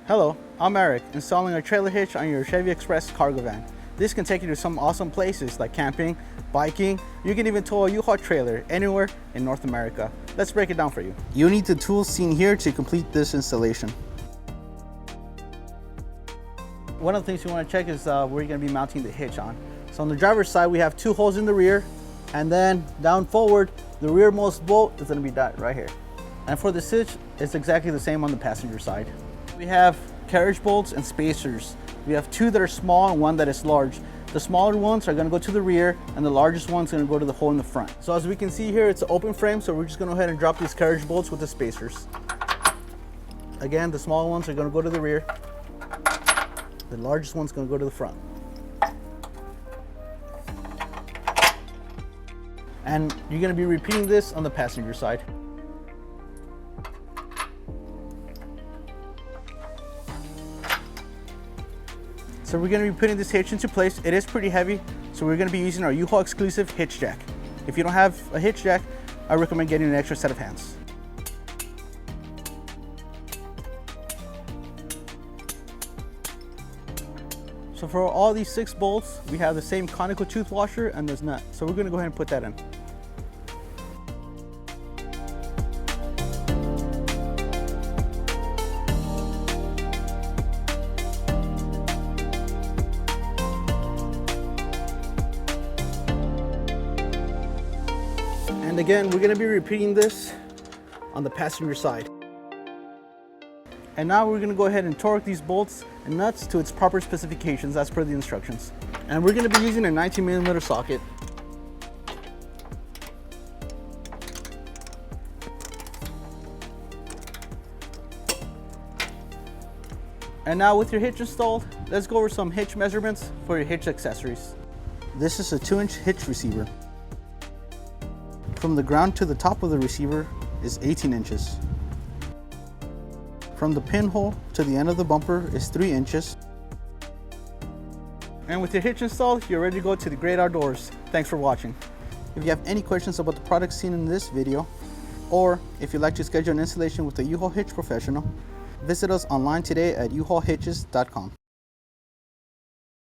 Hello, I'm Eric, installing a trailer hitch on your Chevy Express cargo van. This can take you to some awesome places like camping, biking. You can even tow a U-Haul trailer anywhere in North America. Let's break it down for you. You need the tools seen here to complete this installation. One of the things you want to check is where you're going to be mounting the hitch on. So on the driver's side, we have 2 holes in the rear, and then down forward, the rearmost bolt is going to be that right here. And for the hitch, it's exactly the same on the passenger side. We have carriage bolts and spacers. We have 2 that are small and 1 that is large. The smaller ones are going to go to the rear, and the largest one's going to go to the hole in the front. So as we can see here, it's an open frame, so we're just going to go ahead and drop these carriage bolts with the spacers. Again, the small ones are going to go to the rear. The largest one's going to go to the front. And you're going to be repeating this on the passenger side. So we're going to be putting this hitch into place. It is pretty heavy, so we're going to be using our U-Haul exclusive hitch jack. If you don't have a hitch jack, I recommend getting an extra set of hands. So for all these 6 bolts, we have the same conical tooth washer and this nut. So we're going to go ahead and put that in. And again, we're going to be repeating this on the passenger side. And now we're going to go ahead and torque these bolts and nuts to its proper specifications as per the instructions. And we're going to be using a 19mm socket. And now with your hitch installed, let's go over some hitch measurements for your hitch accessories. This is a 2-inch hitch receiver. From the ground to the top of the receiver is 18 inches. From the pinhole to the end of the bumper is 3 inches. And with your hitch installed, you're ready to go to the great outdoors. Thanks for watching. If you have any questions about the products seen in this video, or if you'd like to schedule an installation with a U-Haul Hitch professional, visit us online today at uhaulhitches.com.